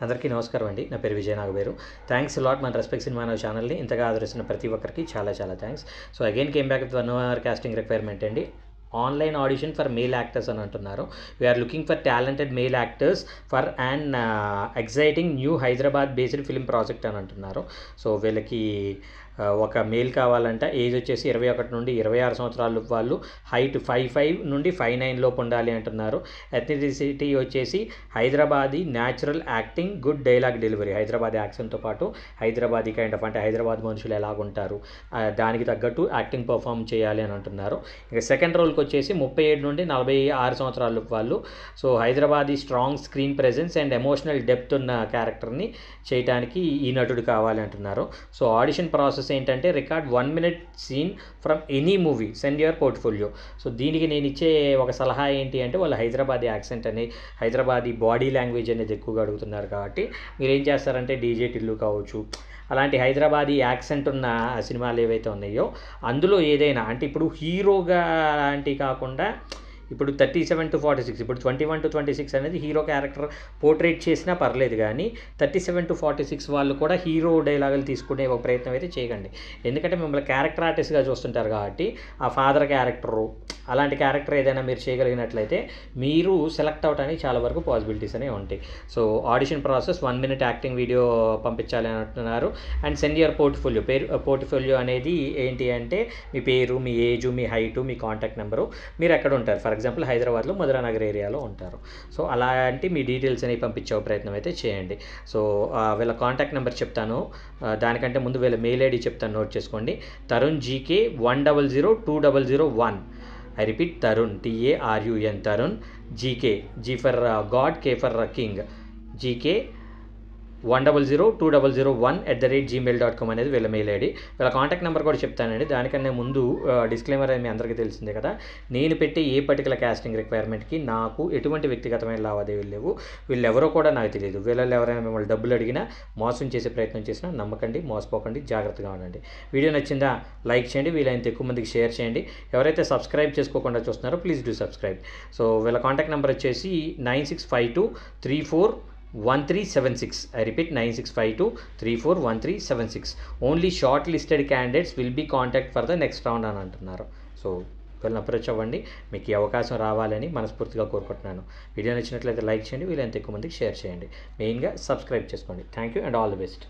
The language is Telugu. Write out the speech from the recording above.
అందరికీ నమస్కారం అండి. నా పేరు విజయ నాగవేరు. థ్యాంక్స్ లాట్ మన రెస్పెక్ట్ సినిమా అనే ఛానల్ని ఇంతగా ఆదరిస్తున్న ప్రతి ఒక్కరికి చాలా చాలా thanks. So again came back with 1 hour casting requirement అండి. Online audition for male actors అని అంటున్నారు. We are looking for talented male actors for and exciting new Hyderabad based film project అని అంటున్నారు. సో వీళ్ళకి ఒక మేల్ కావాలంట. ఏజ్ వచ్చేసి 21 నుండి 26 సంవత్సరాలు, వాళ్ళు హైట్ 5'5" నుండి 5'9" లోపు ఉండాలి అంటున్నారు. ఎథ్నిసిటీ వచ్చేసి Hyderabadi, natural acting, good dialogue delivery. Hyderabadi యాక్సెంట్తో పాటు హైదరాబాదీ కైండ్ ఆఫ్, అంటే హైదరాబాద్ మనుషులు ఎలాగుంటారు దానికి తగ్గట్టు యాక్టింగ్ పర్ఫామ్ చేయాలి అని అంటున్నారు. ఇక సెకండ్ రోల్కి వచ్చేసి 37 నుండి 46 సంవత్సరాలు వాళ్ళు. So Hyderabadi strong screen presence and emotional depth ఉన్న క్యారెక్టర్ని చేయడానికి ఈ నటుడు కావాలి అంటున్నారు. సో ఆడిషన్ ప్రాసెస్ ఏంటంటే, record 1 minute scene from any movie, send your portfolio. So దీనికి నేను ఇచ్చే ఒక సలహా ఏంటి అంటే, వాళ్ళు హైదరాబాదీ యాక్సెంట్ అని, హైదరాబాదీ బాడీ లాంగ్వేజ్ అనేది ఎక్కువగా అడుగుతున్నారు. కాబట్టి మీరు ఏం చేస్తారంటే, డీజే టిల్లు కావచ్చు, అలాంటి హైదరాబాదీ యాక్సెంట్ ఉన్న సినిమాలు ఏవైతే ఉన్నాయో అందులో ఏదైనా, అంటే ఇప్పుడు హీరోగా అలాంటివి కాకుండా, ఇప్పుడు 37 to 46, ఇప్పుడు 21 to 26 అనేది హీరో క్యారెక్టర్ పోర్ట్రేట్ చేసినా పర్లేదు, కానీ 37 to 46 వాళ్ళు కూడా హీరో డైలాగులు తీసుకునే ఒక ప్రయత్నం అయితే చేయకండి. ఎందుకంటే మిమ్మల్ని క్యారెక్టర్ ఆర్టిస్ట్గా చూస్తుంటారు కాబట్టి ఆ ఫాదర్ క్యారెక్టరు, అలాంటి క్యారెక్టర్ ఏదైనా మీరు చేయగలిగినట్లయితే మీరు సెలెక్ట్ అవడానికి చాలా వరకు పాసిబిలిటీస్ అనేవి ఉంటాయి. So audition process 1 minute acting video పంపించాలి అని అంటున్నారు. And send your portfolio. Portfolio అనేది ఏంటి అంటే, మీ పేరు, మీ ఏజు, మీ హైటు, మీ కాంటాక్ట్ నెంబరు, మీరు ఎక్కడ ఉంటారు. ఫర్ ఎగ్జాంపుల్ హైదరాబాద్లో మధురానగర్ ఏరియాలో ఉంటారు. సో అలాంటి మీ డీటెయిల్స్ అనేవి పంపించే ప్రయత్నం అయితే చేయండి. సో వీళ్ళ కాంటాక్ట్ నెంబర్ చెప్తాను, దానికంటే ముందు వీళ్ళ మెయిల్ ఐడి చెప్తాను, నోట్ చేసుకోండి. Tarun GK 1002001. I repeat, Tarun, TARUN, Tarun GK, G for God, K for King, GK 1002001 అనేది వీళ్ళ మెయిల్ ఐడి. వీళ్ళ కాంటాక్ట్ నెంబర్ కూడా చెప్తానండి. దానికన్నా ముందు డిస్క్లైమర్ అని మీ అందరికీ తెలిసిందే కదా, నేను పెట్టే ఏ పర్టికులర్ కాస్టింగ్ రిక్వైర్మెంట్కి నాకు ఎటువంటి వ్యక్తిగతమైన లావాదేవీలు లేవు. వీళ్ళెవరో కూడా నాకు తెలియదు. వీళ్ళలో ఎవరైనా మిమ్మల్ని డబ్బులు అడిగినా, మోసం చేసే ప్రయత్నం చేసినా నమ్మకండి, మోసపోకండి, జాగ్రత్తగా ఉండండి. వీడియో నచ్చిందా లైక్ చేయండి, వీలైనంత ఎక్కువ మందికి షేర్ చేయండి. ఎవరైతే సబ్స్క్రైబ్ చేసుకోకుండా చూస్తున్నారో ప్లీజ్ డూ సబ్స్క్రైబ్. సో వీళ్ళ కాంటాక్ట్ నెంబర్ వచ్చేసి 9652341376. I repeat, 9652341376. Only shortlisted candidates will be contacted for the next round అని అంటున్నారు. సో వీళ్ళని అప్రోచ్ అవ్వండి, మీకు ఈ అవకాశం రావాలని మనస్ఫూర్తిగా కోరుకుంటున్నాను. వీడియో నచ్చినట్లయితే లైక్ చేయండి, వీలైనంత ఎక్కువ మందికి షేర్ చేయండి, మెయిన్గా సబ్స్క్రైబ్ చేసుకోండి. Thank you and all the best.